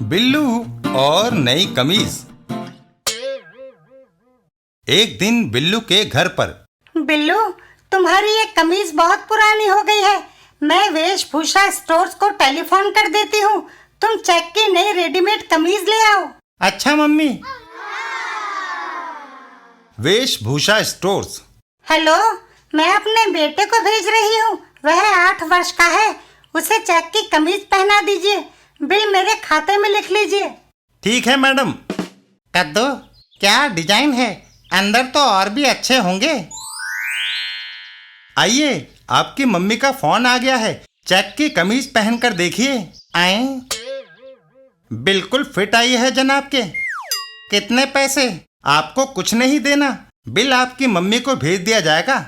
बिल्लू और नई कमीज। एक दिन बिल्लू के घर पर। बिल्लू, तुम्हारी ये कमीज बहुत पुरानी हो गई है। मैं वेशभूषा स्टोर्स को टेलीफोन कर देती हूँ, तुम चेक की नई रेडीमेड कमीज ले आओ। अच्छा मम्मी। वेशभूषा स्टोर्स। हेलो, मैं अपने बेटे को भेज रही हूँ, वह 8 वर्ष का है। उसे चेक की कमीज पहना दीजिए, बिल मेरे खाते में लिख लीजिए। ठीक है मैडम। कद्दू, क्या डिजाइन है? अंदर तो और भी अच्छे होंगे। आइए, आपकी मम्मी का फोन आ गया है, चेक की कमीज पहनकर देखिए। आए, बिल्कुल फिट आई है जनाब के। कितने पैसे? आपको कुछ नहीं देना, बिल आपकी मम्मी को भेज दिया जाएगा।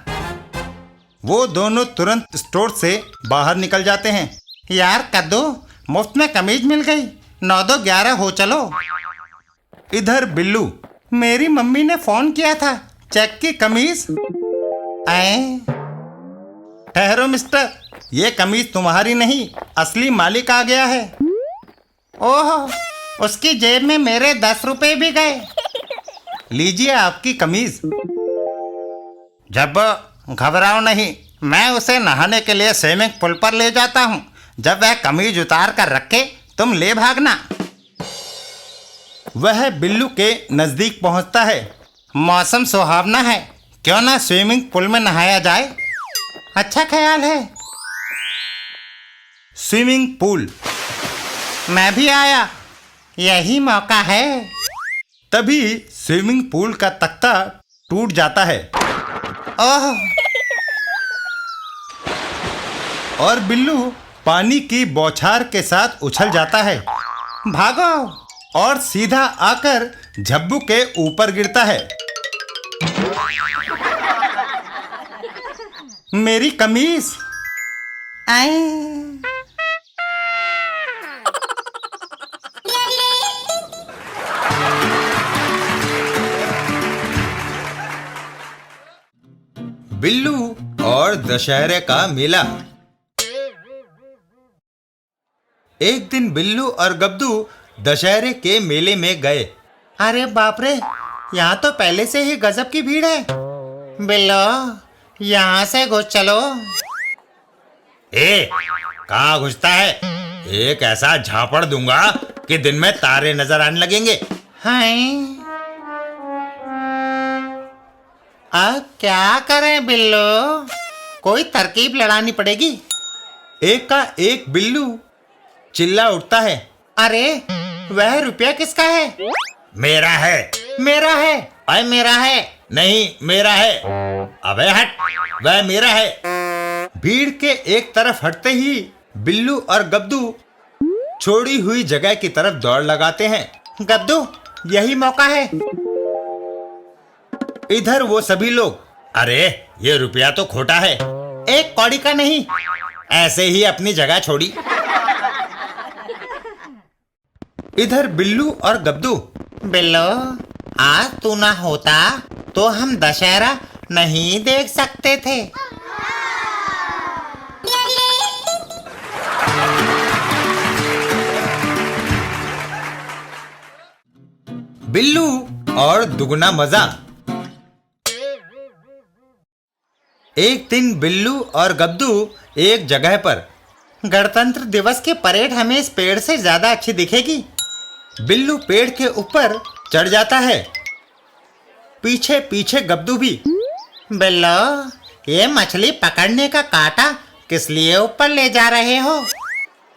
वो दोनों तुरंत स्टोर से बाहर निकल जाते हैं। यार कद्दू, मुफ्त में कमीज मिल गई। 9-2-11 हो चलो। इधर बिल्लू, मेरी मम्मी ने फोन किया था, चेक की कमीज। आए, ठहरो मिस्टर, ये कमीज तुम्हारी नहीं, असली मालिक आ गया है। ओह, उसकी जेब में मेरे 10 रुपए भी गए। लीजिए आपकी कमीज। जब घबराओ नहीं, मैं उसे नहाने के लिए स्विमिंग पूल पर ले जाता हूँ। जब वह कमीज उतार कर रखे, तुम ले भागना। वह बिल्लू के नजदीक पहुंचता है। मौसम सुहावना है, क्यों ना स्विमिंग पूल में नहाया जाए? अच्छा ख्याल है। Swimming pool. मैं भी आया, यही मौका है। तभी स्विमिंग पूल का तख्ता टूट जाता है। ओह, और बिल्लू पानी की बौछार के साथ उछल जाता है। भागो! और सीधा आकर झब्बू के ऊपर गिरता है। मेरी कमीज। आए, बिल्लू और दशहरे का मेला। एक दिन बिल्लू और गब्दू दशहरे के मेले में गए। अरे बाप रे, यहाँ तो पहले से ही गजब की भीड़ है। बिल्लो, यहाँ से घुस चलो। कहाँ घुसता है? एक ऐसा झापड़ दूंगा कि दिन में तारे नजर आने लगेंगे। हाय, अब क्या करें बिल्लो? कोई तरकीब लड़ानी पड़ेगी। एक का एक बिल्लू चिल्ला उठता है। अरे, वह रुपया किसका है? मेरा है। मेरा है। अरे मेरा है। नहीं, मेरा है। अबे हट, वह मेरा है। भीड़ के एक तरफ हटते ही बिल्लू और गब्दू छोड़ी हुई जगह की तरफ दौड़ लगाते हैं। गद्दू, यही मौका है। इधर वो सभी लोग, अरे ये रुपया तो खोटा है। एक कौड़ी का नहीं। ऐसे ही अपनी जगह छोड़ी। इधर बिल्लू और गब्दू, बिल्लो, आज तू ना होता तो हम दशहरा नहीं देख सकते थे। बिल्लू और दुगना मजा। एक दिन बिल्लू और गब्दू एक जगह पर। गणतंत्र दिवस की परेड हमें इस पेड़ से ज्यादा अच्छी दिखेगी। बिल्लू पेड़ के ऊपर चढ़ जाता है, पीछे पीछे गब्दू भी। बिल्लो, ये मछली पकड़ने का कांटा किस लिए ऊपर ले जा रहे हो?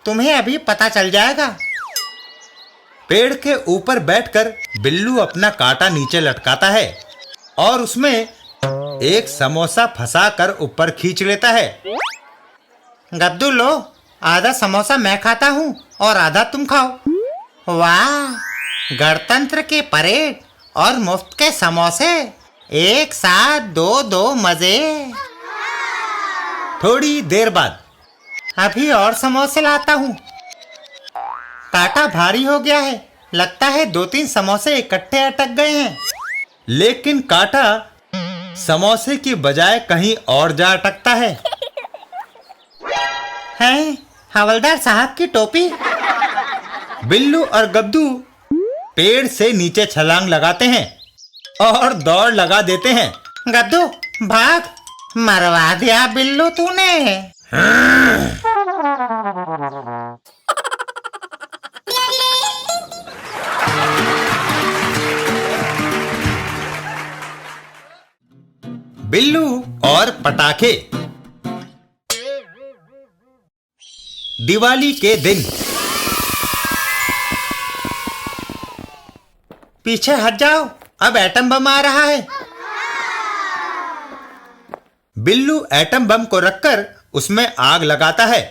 तुम्हें अभी पता चल जाएगा। पेड़ के ऊपर बैठकर बिल्लू अपना कांटा नीचे लटकाता है और उसमें एक समोसा फंसा कर ऊपर खींच लेता है। गब्दू लो, आधा समोसा मैं खाता हूँ और आधा तुम खाओ। वाह, गणतंत्र की परेड और मुफ्त के समोसे, एक साथ दो मजे। थोड़ी देर बाद, अभी और समोसे लाता हूँ। कांटा भारी हो गया है, लगता है 2-3 समोसे इकट्ठे अटक गए हैं। लेकिन कांटा समोसे की बजाय कहीं और जा अटकता है। हैं, हवलदार साहब की टोपी। बिल्लू और गब्दू पेड़ से नीचे छलांग लगाते हैं और दौड़ लगा देते हैं। गद्दू भाग, मरवा दिया बिल्लू तूने। बिल्लू और पटाखे। दिवाली के दिन। पीछे हट जाओ, अब एटम बम आ रहा है। बिल्लू एटम बम को रखकर उसमें आग लगाता है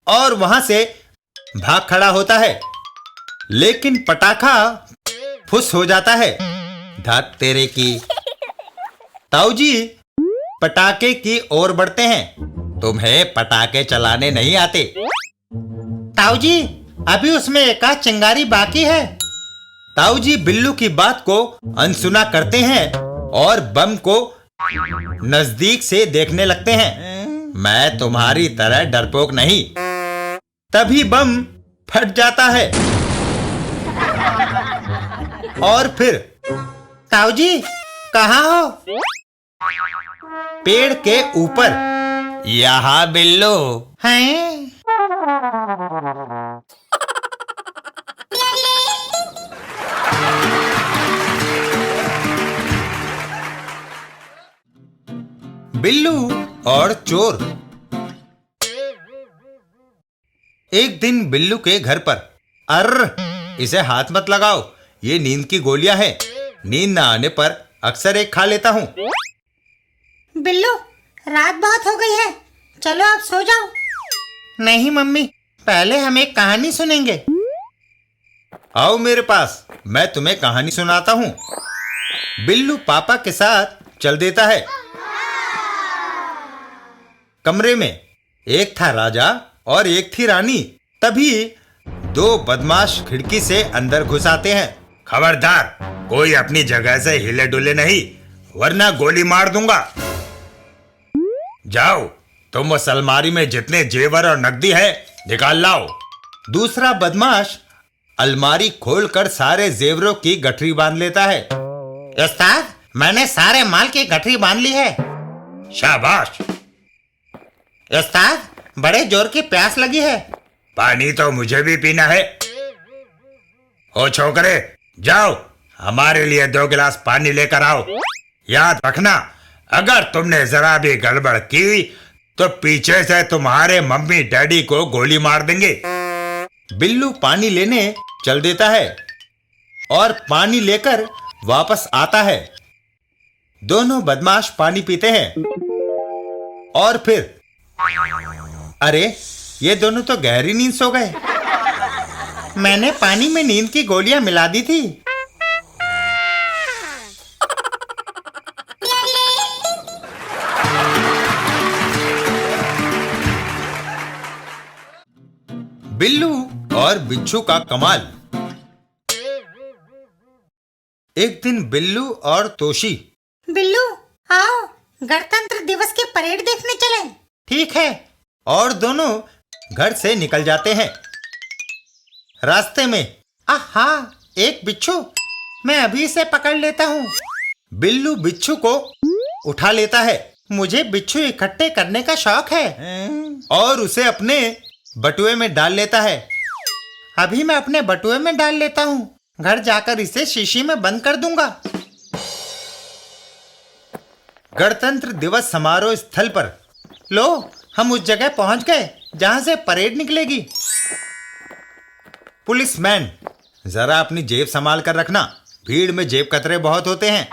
और वहां से भाग खड़ा होता है, लेकिन पटाखा फुस हो जाता है। धत तेरे की। ताऊजी पटाखे की ओर बढ़ते हैं। तुम्हें पटाखे चलाने नहीं आते। ताऊजी अभी उसमें एक आध चिंगारी बाकी है। ताऊजी बिल्लू की बात को अनसुना करते हैं और बम को नजदीक से देखने लगते हैं। मैं तुम्हारी तरह डरपोक नहीं। तभी बम फट जाता है और फिर ताऊजी कहाँ हो? पेड़ के ऊपर। यहाँ बिल्लू। हैं? बिल्लू और चोर। एक दिन बिल्लू के घर पर। अर्र, इसे हाथ मत लगाओ, ये नींद की गोलियां हैं। नींद ना आने पर अक्सर एक खा लेता हूँ। बिल्लू, रात बहुत हो गई है, चलो आप सो जाओ। नहीं मम्मी, पहले हम एक कहानी सुनेंगे। आओ मेरे पास, मैं तुम्हें कहानी सुनाता हूँ। बिल्लू पापा के साथ चल देता है। कमरे में एक था राजा और एक थी रानी। तभी दो बदमाश खिड़की से अंदर घुस आते हैं। खबरदार, कोई अपनी जगह से हिले डुले नहीं, वरना गोली मार दूंगा। जाओ, तुम उस अलमारी में जितने जेवर और नकदी है निकाल लाओ। दूसरा बदमाश अलमारी खोलकर सारे जेवरों की गठरी बांध लेता है। उस्ताद, मैंने सारे माल की गठरी बांध ली है। शाबाश। उस्ताद, बड़े जोर की प्यास लगी है। पानी तो मुझे भी पीना है। ओ छोकरे, जाओ हमारे लिए 2 गिलास पानी लेकर आओ। याद रखना, अगर तुमने जरा भी गड़बड़ की तो पीछे से तुम्हारे मम्मी डैडी को गोली मार देंगे। बिल्लू पानी लेने चल देता है और पानी लेकर वापस आता है। दोनों बदमाश पानी पीते हैं और फिर अरे, ये दोनों तो गहरी नींद सो गए। मैंने पानी में नींद की गोलियां मिला दी थी। बिल्लू और बिच्छू का कमाल। एक दिन बिल्लू और तोशी। बिल्लू, आओ गणतंत्र दिवस की परेड देखने चलें। ठीक है। और दोनों घर से निकल जाते हैं। रास्ते में आहा, एक बिच्छू, मैं अभी इसे पकड़ लेता हूँ। बिल्लू बिच्छू को उठा लेता है मुझे बिच्छू इकट्ठे करने का शौक है और उसे अपने बटुए में डाल लेता है। अभी मैं अपने बटुए में डाल लेता हूँ, घर जाकर इसे शीशी में बंद कर दूंगा। गणतंत्र दिवस समारोह स्थल पर। लो, हम उस जगह पहुंच गए जहां से परेड निकलेगी। पुलिसमैन, जरा अपनी जेब संभाल कर रखना, भीड़ में जेब कतरे बहुत होते हैं।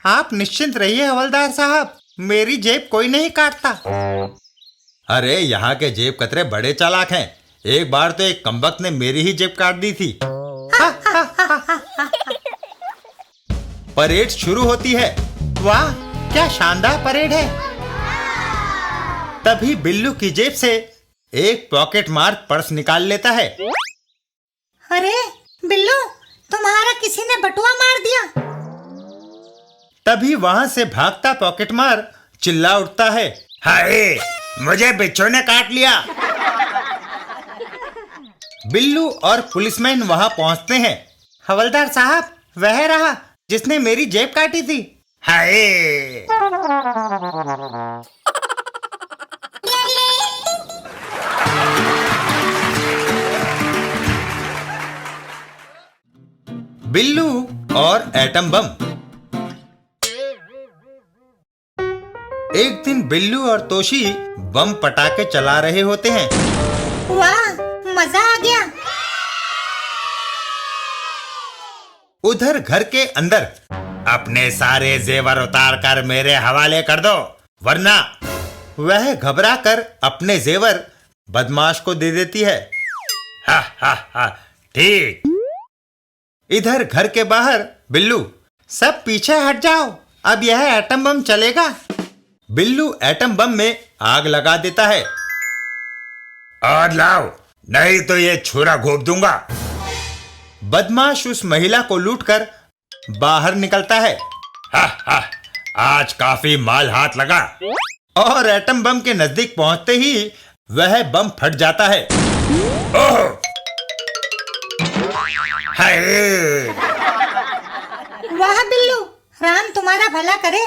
आप निश्चिंत रहिए हवलदार साहब, मेरी जेब कोई नहीं काटता। अरे, यहाँ के जेब कतरे बड़े चालाक हैं। एक बार तो एक कमबख्त ने मेरी ही जेब काट दी थी। परेड शुरू होती है। वाह, क्या शानदार परेड है। तभी बिल्लू की जेब से एक पॉकेट मार पर्स निकाल लेता है। अरे बिल्लू, तुम्हारा किसी ने बटुआ मार दिया। तभी वहां से भागता पॉकेट मार चिल्ला उठता है, हाय, मुझे बिच्छू ने काट लिया। बिल्लू और पुलिसमैन वहां पहुंचते हैं। हवलदार साहब, वह रहा जिसने मेरी जेब काटी थी। हाय! बिल्लू और एटम बम। एक दिन बिल्लू और तोशी बम पटाखे चला रहे होते हैं। वाह, मजा आ गया। उधर घर के अंदर, अपने सारे जेवर उतार कर मेरे हवाले कर दो, वरना। वह घबरा कर अपने जेवर बदमाश को दे देती है। हा हा हा, ठीक। इधर घर के बाहर बिल्लू, सब पीछे हट जाओ, अब यह एटम बम चलेगा। बिल्लू एटम बम में आग लगा देता है। और लाओ, नहीं तो ये छुरा घोंप दूंगा। बदमाश उस महिला को लूटकर बाहर निकलता है। हा हा, आज काफी माल हाथ लगा। और एटम बम के नजदीक पहुंचते ही वह बम फट जाता है। ओह! हाय! वाह बिल्लू, राम तुम्हारा भला करे,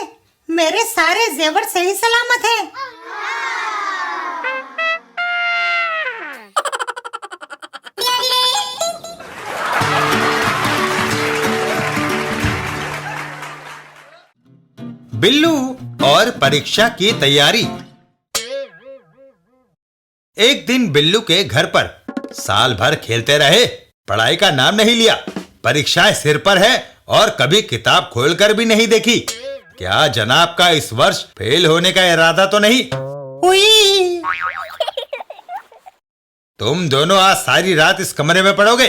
मेरे सारे जेवर सही सलामत हैं। बिल्लू और परीक्षा की तैयारी। एक दिन बिल्लू के घर पर साल भर खेलते रहे, पढ़ाई का नाम नहीं लिया। परीक्षाएं सिर पर है और कभी किताब खोलकर भी नहीं देखी। क्या जनाब का इस वर्ष फेल होने का इरादा तो नहीं? उई। तुम दोनों आज सारी रात इस कमरे में पढ़ोगे।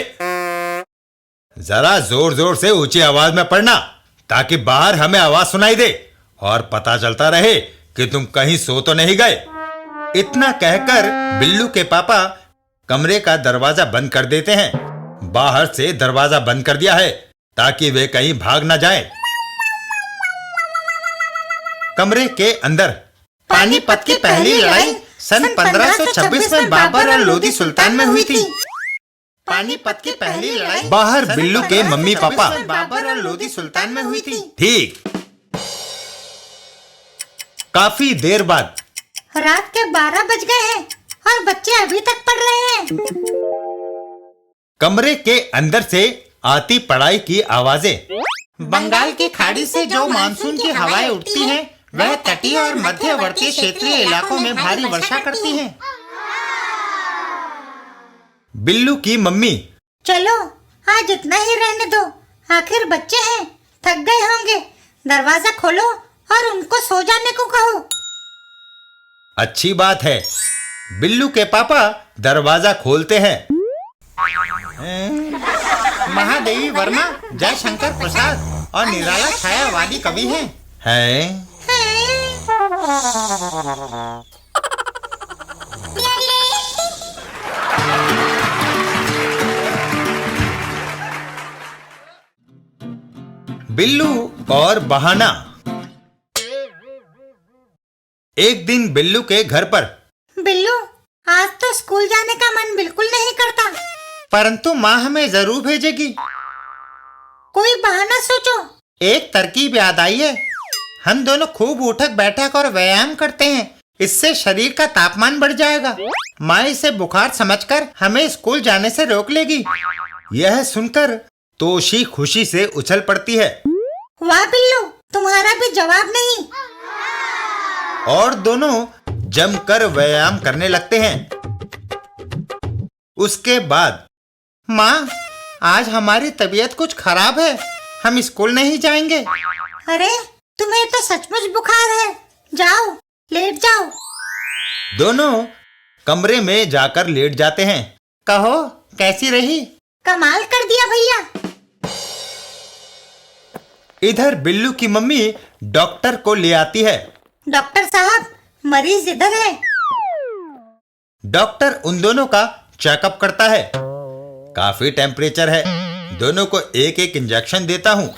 जरा जोर जोर से ऊंची आवाज में पढ़ना, ताकि बाहर हमें आवाज सुनाई दे और पता चलता रहे कि तुम कहीं सो तो नहीं गए। इतना कहकर बिल्लू के पापा कमरे का दरवाजा बंद कर देते हैं। बाहर से दरवाजा बंद कर दिया है ताकि वे कहीं भाग न जाएं। कमरे के अंदर, पानीपत की पहली लड़ाई सन 1526 में बाबर और लोदी सुल्तान में हुई थी। पानीपत की पहली लड़ाई बाहर बिल्लू के मम्मी पापा। बाबर और लोदी सुल्तान में हुई थी। ठीक। काफी देर बाद, रात के 12 बज गए हैं और बच्चे अभी तक पढ़ रहे हैं। कमरे के अंदर से आती पढ़ाई की आवाजें। बंगाल की खाड़ी से जो मानसून की हवाएं उठती हैं, वह तटीय और मध्यवर्ती क्षेत्रीय इलाकों में भारी वर्षा करती हैं। बिल्लू की मम्मी, चलो आज इतना ही रहने दो, आखिर बच्चे हैं, थक गए होंगे। दरवाजा खोलो और उनको सो जाने को कहो। अच्छी बात है। बिल्लू के पापा दरवाजा खोलते हैं। महादेवी वर्मा जयशंकर प्रसाद और निराला छायावादी कवि हैं। बिल्लू और बहाना। एक दिन बिल्लू के घर पर, बिल्लू, आज तो स्कूल जाने का मन बिल्कुल नहीं करता। परंतु माँ हमें जरूर भेजेगी। कोई बहाना सोचो। एक तरकीब याद आई है। हम दोनों खूब उठक बैठक और व्यायाम करते हैं, इससे शरीर का तापमान बढ़ जाएगा। माँ इसे बुखार समझकर हमें स्कूल जाने से रोक लेगी। यह सुनकर तोशी खुशी से उछल पड़ती है। वाह बिल्लू, तुम्हारा भी जवाब नहीं। और दोनों जमकर व्यायाम करने लगते हैं। उसके बाद, माँ, आज हमारी तबीयत कुछ खराब है, हम स्कूल नहीं जाएंगे। अरे, तुम्हें तो सचमुच बुखार है। जाओ, लेट जाओ। दोनों कमरे में जाकर लेट जाते हैं। कहो, कैसी रही? कमाल कर दिया भैया। इधर बिल्लू की मम्मी डॉक्टर को ले आती है। डॉक्टर साहब, मरीज इधर है। डॉक्टर उन दोनों का चेकअप करता है। काफी टेम्परेचर है, दोनों को एक एक इंजेक्शन देता हूँ।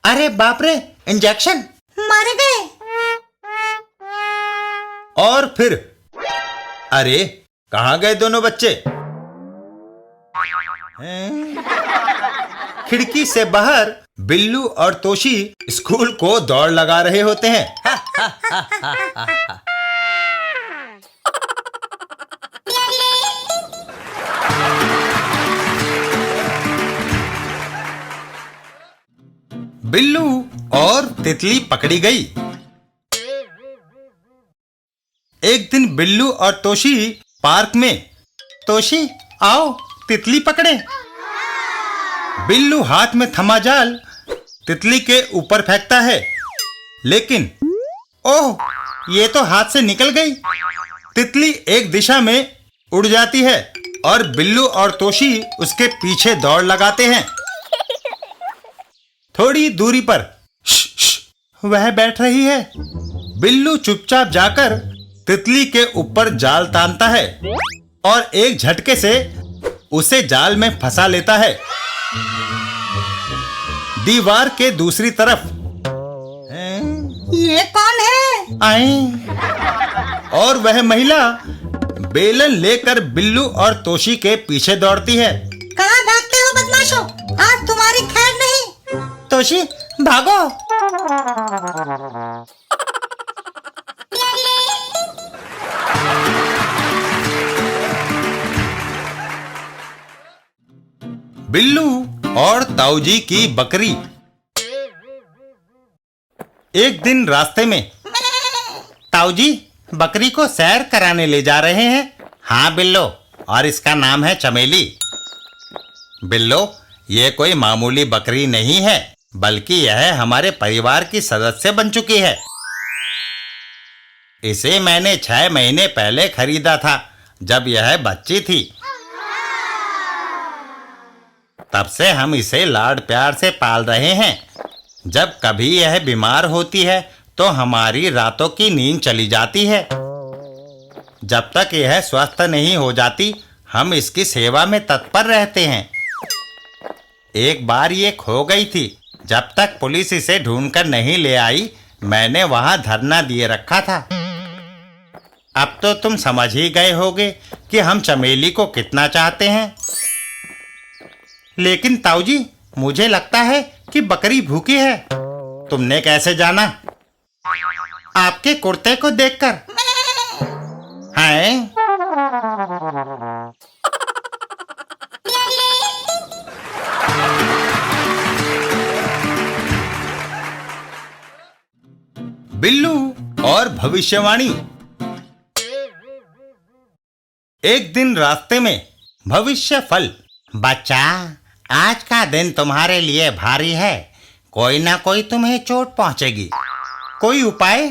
अरे बाप रे, इंजेक्शन! मर गए। और फिर, अरे कहाँ गए दोनों बच्चे? खिड़की से बाहर बिल्लू और तोशी स्कूल को दौड़ लगा रहे होते हैं। बिल्लू और तितली पकड़ी गई। एक दिन बिल्लू और तोशी पार्क में। तोशी आओ तितली पकड़े। बिल्लू हाथ में थमा जाल तितली के ऊपर फेंकता है, लेकिन ओह, ये तो हाथ से निकल गई। तितली एक दिशा में उड़ जाती है और बिल्लू और तोशी उसके पीछे दौड़ लगाते हैं। थोड़ी दूरी पर वह बैठ रही है। बिल्लू चुपचाप जाकर तितली के ऊपर जाल तानता है और एक झटके से उसे जाल में फंसा लेता है। दीवार के दूसरी तरफ ये कौन है? आए और वह महिला बेलन लेकर बिल्लू और तोशी के पीछे दौड़ती है। कहाँ भागते हो बदमाशों? आज तुम्हारी खैर नहीं। तोशी भागो। बिल्लू और ताऊजी की बकरी। एक दिन रास्ते में। ताऊजी बकरी को सैर कराने ले जा रहे हैं। हाँ बिल्लो, और इसका नाम है चमेली। बिल्लो, ये कोई मामूली बकरी नहीं है, बल्कि यह हमारे परिवार की सदस्य बन चुकी है। इसे मैंने 6 महीने पहले खरीदा था, जब यह बच्ची थी। तब से हम इसे लाड प्यार से पाल रहे हैं। जब कभी यह बीमार होती है तो हमारी रातों की नींद चली जाती है। जब तक यह स्वस्थ नहीं हो जाती, हम इसकी सेवा में तत्पर रहते हैं। एक बार ये खो गई थी। जब तक पुलिस इसे ढूंढकर नहीं ले आई, मैंने वहां धरना दिए रखा था। अब तो तुम समझ ही गए होगे कि हम चमेली को कितना चाहते हैं। लेकिन ताऊजी, मुझे लगता है कि बकरी भूखी है। तुमने कैसे जाना? आपके कुर्ते को देखकर। हैं? बिल्लू और भविष्यवाणी। एक दिन रास्ते में भविष्य फल। बच्चा, आज का दिन तुम्हारे लिए भारी है। कोई ना कोई तुम्हें चोट पहुंचेगी। कोई उपाय?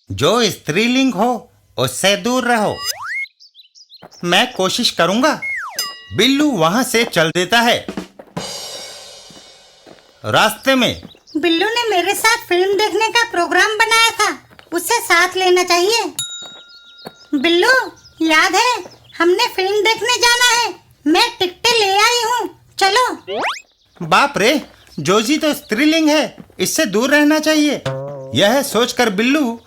जो स्त्रीलिंग हो उससे दूर रहो। मैं कोशिश करूंगा। बिल्लू वहां से चल देता है। रास्ते में बिल्लू ने मेरे साथ फिल्म देखने का प्रोग्राम बनाया था, उसे साथ लेना चाहिए। बिल्लू, याद है हमने फिल्म देखने जाना है। मैं टिकटें ले आई हूँ, चलो। बाप रे, जोजी तो स्त्रीलिंग है, इससे दूर रहना चाहिए। यह सोचकर बिल्लू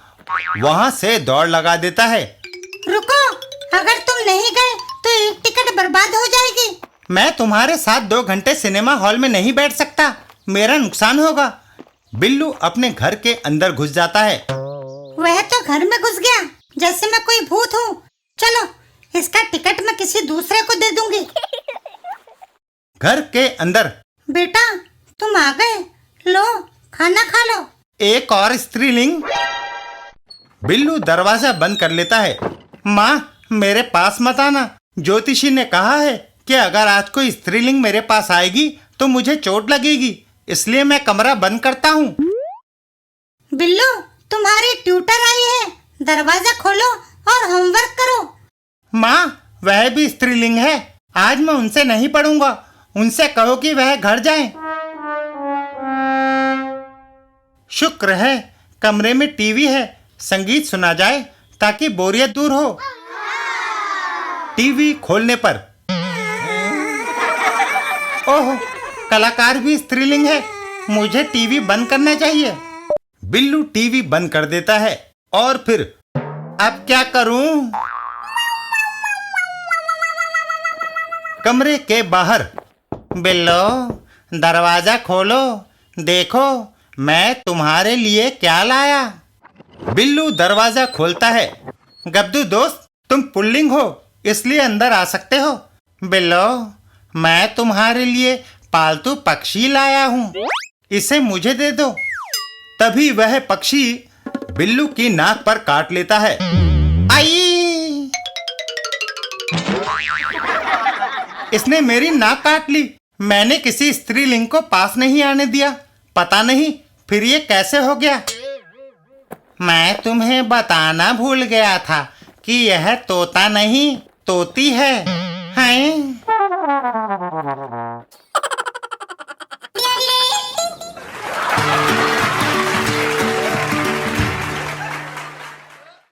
वहां से दौड़ लगा देता है। रुको, अगर तुम नहीं गए तो एक टिकट बर्बाद हो जाएगी। मैं तुम्हारे साथ 2 घंटे सिनेमा हॉल में नहीं बैठ सकता, मेरा नुकसान होगा। बिल्लू अपने घर के अंदर घुस जाता है। वह तो घर में घुस गया जैसे मैं कोई भूत हूँ। चलो, इसका टिकट मैं किसी दूसरे को दे दूंगी। घर के अंदर। बेटा, तुम आ गए, लो खाना खा लो। एक और स्त्रीलिंग। बिल्लू दरवाजा बंद कर लेता है। माँ, मेरे पास मत आना। ज्योतिषी ने कहा है कि अगर आज कोई स्त्रीलिंग मेरे पास आएगी तो मुझे चोट लगेगी, इसलिए मैं कमरा बंद करता हूँ। बिल्लू, तुम्हारी ट्यूटर आई है, दरवाजा खोलो और होमवर्क करो। माँ, वह भी स्त्रीलिंग है। आज मैं उनसे नहीं पढ़ूंगा। उनसे कहो कि वह घर जाएं। शुक्र है कमरे में टीवी है, संगीत सुना जाए ताकि बोरियत दूर हो। टीवी खोलने पर ओह, कलाकार भी स्त्रीलिंग है। मुझे टीवी बंद करना चाहिए। बिल्लू टीवी बंद कर देता है और फिर अब क्या करूं? कमरे के बाहर बिल्लो दरवाजा खोलो, देखो मैं तुम्हारे लिए क्या लाया। बिल्लू दरवाजा खोलता है। गब्दू दोस्त, तुम पुल्लिंग हो इसलिए अंदर आ सकते हो। बिल्लो मैं तुम्हारे लिए पालतू पक्षी लाया हूँ, इसे मुझे दे दो। तभी वह पक्षी बिल्लू की नाक पर काट लेता है। आई! इसने मेरी नाक काट ली। मैंने किसी स्त्रीलिंग को पास नहीं आने दिया। पता नहीं फिर ये कैसे हो गया। मैं तुम्हें बताना भूल गया था कि यह तोता नहीं तोती है। हैं?